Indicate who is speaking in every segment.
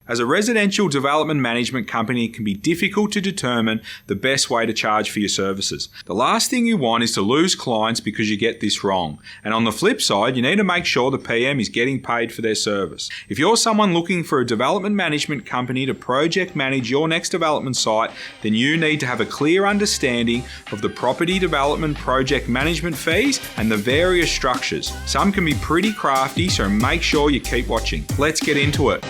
Speaker 1: As a residential development management company, it can be difficult to determine the best way to charge for your services. The last thing you want is to lose clients because you get this wrong. And on the flip side, you need to make sure the PM is getting paid for their service. If you're someone looking for a development management company to project manage your next development site, then you need to have a clear understanding of the property development project management fees and the various structures. Some can be pretty crafty, so make sure you keep watching. Let's get into it.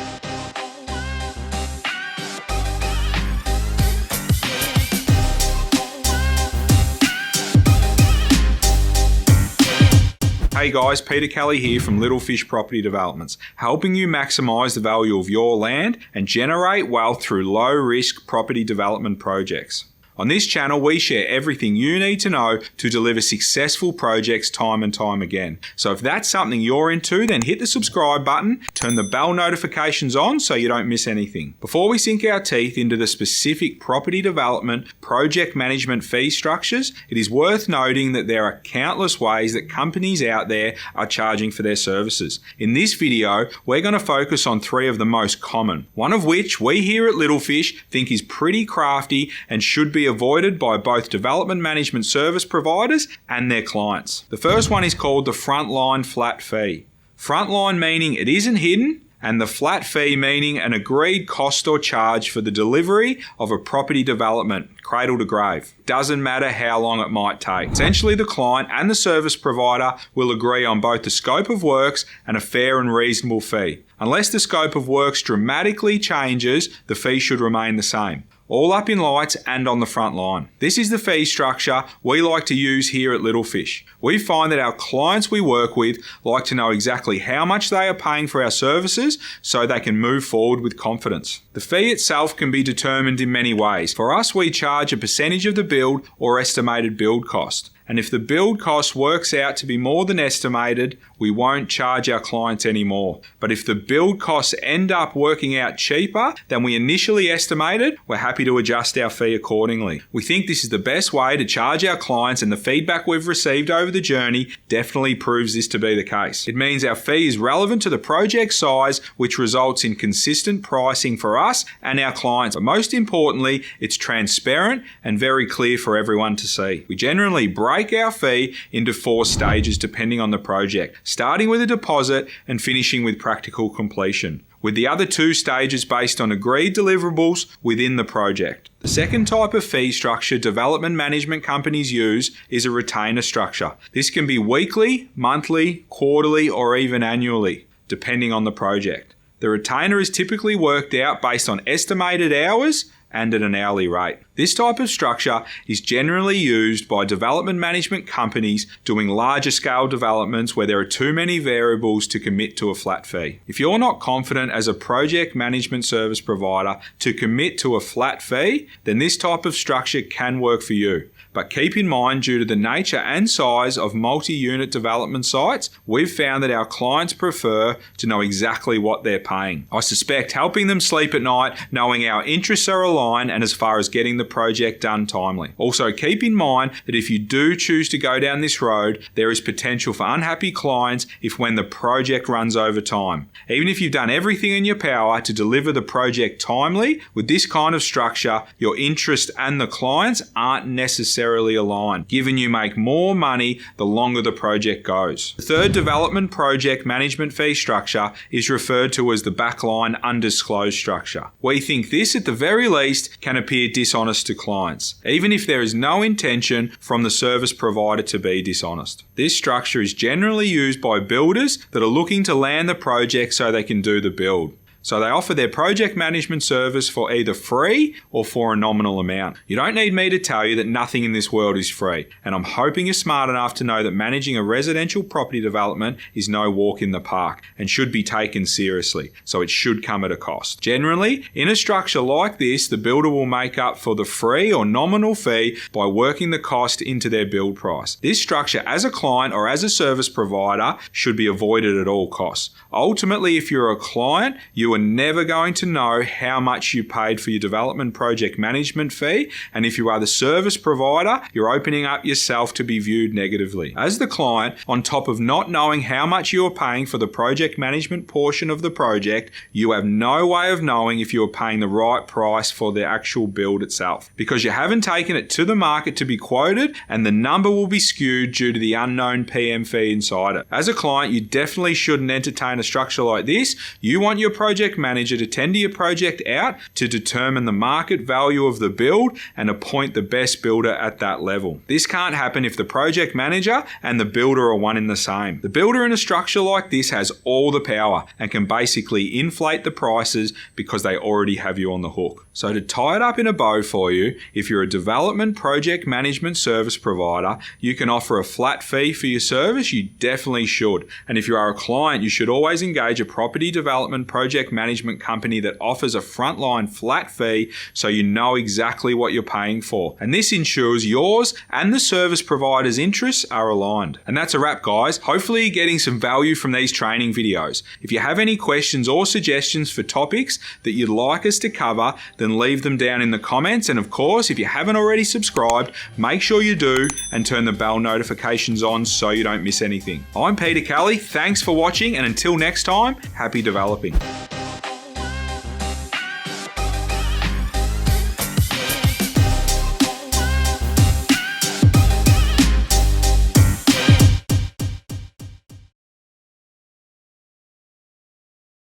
Speaker 1: Hey guys, Peter Kelly here from Little Fish Property Developments, helping you maximise the value of your land and generate wealth through low-risk property development projects. On this channel, we share everything you need to know to deliver successful projects time and time again. So if that's something you're into, then hit the subscribe button, turn the bell notifications on so you don't miss anything. Before we sink our teeth into the specific property development project management fee structures, it is worth noting that there are countless ways that companies out there are charging for their services. In this video, we're going to focus on 3 of the most common, one of which we here at Little Fish think is pretty crafty and should be avoided by both development management service providers and their clients. The first one is called the frontline flat fee. Frontline meaning it isn't hidden, and the flat fee meaning an agreed cost or charge for the delivery of a property development, cradle to grave. Doesn't matter how long it might take. Essentially, the client and the service provider will agree on both the scope of works and a fair and reasonable fee. Unless the scope of works dramatically changes, the fee should remain the same. All up in lights and on the front line. This is the fee structure we like to use here at Little Fish. We find that our clients we work with like to know exactly how much they are paying for our services so they can move forward with confidence. The fee itself can be determined in many ways. For us, we charge a percentage of the build or estimated build cost. And if the build cost works out to be more than estimated, we won't charge our clients anymore. But if the build costs end up working out cheaper than we initially estimated, we're happy to adjust our fee accordingly. We think this is the best way to charge our clients, and the feedback we've received over the journey definitely proves this to be the case. It means our fee is relevant to the project size, which results in consistent pricing for us and our clients. But most importantly, it's transparent and very clear for everyone to see. We generally break our fee into 4 stages depending on the project, starting with a deposit and finishing with practical completion, with the other 2 stages based on agreed deliverables within the project. The second type of fee structure development management companies use is a retainer structure. This can be weekly, monthly, quarterly, or even annually, depending on the project. The retainer is typically worked out based on estimated hours and at an hourly rate. This type of structure is generally used by development management companies doing larger scale developments where there are too many variables to commit to a flat fee. If you're not confident as a project management service provider to commit to a flat fee, then this type of structure can work for you. But keep in mind, due to the nature and size of multi-unit development sites, we've found that our clients prefer to know exactly what they're paying. I suspect helping them sleep at night, knowing our interests are aligned, and as far as getting the project done timely. Also, keep in mind that if you do choose to go down this road, there is potential for unhappy clients when the project runs over time. Even if you've done everything in your power to deliver the project timely, with this kind of structure, your interest and the clients aren't necessarily aligned, given you make more money the longer the project goes. The third development project management fee structure is referred to as the backline undisclosed structure. We think this, at the very least, can appear dishonest to clients, even if there is no intention from the service provider to be dishonest. This structure is generally used by builders that are looking to land the project so they can do the build. So they offer their project management service for either free or for a nominal amount. You don't need me to tell you that nothing in this world is free, and I'm hoping you're smart enough to know that managing a residential property development is no walk in the park and should be taken seriously, so it should come at a cost. Generally, in a structure like this, the builder will make up for the free or nominal fee by working the cost into their build price. This structure, as a client or as a service provider, should be avoided at all costs. Ultimately, if you're a client, you are never going to know how much you paid for your development project management fee, and if you are the service provider, you're opening up yourself to be viewed negatively. As the client, on top of not knowing how much you are paying for the project management portion of the project, you have no way of knowing if you are paying the right price for the actual build itself, because you haven't taken it to the market to be quoted, and the number will be skewed due to the unknown PM fee inside it. As a client, you definitely shouldn't entertain a structure like this. You want your project manager to tender your project out to determine the market value of the build and appoint the best builder at that level. This can't happen if the project manager and the builder are one and the same. The builder in a structure like this has all the power and can basically inflate the prices because they already have you on the hook. So to tie it up in a bow for you, if you're a development project management service provider, you can offer a flat fee for your service. You definitely should. And if you are a client, you should always engage a property development project management company that offers a frontline flat fee so you know exactly what you're paying for. And this ensures yours and the service provider's interests are aligned. And that's a wrap, guys. Hopefully you're getting some value from these training videos. If you have any questions or suggestions for topics that you'd like us to cover, then leave them down in the comments. And of course, if you haven't already subscribed, make sure you do and turn the bell notifications on so you don't miss anything. I'm Peter Kelly. Thanks for watching, and until next time, happy developing.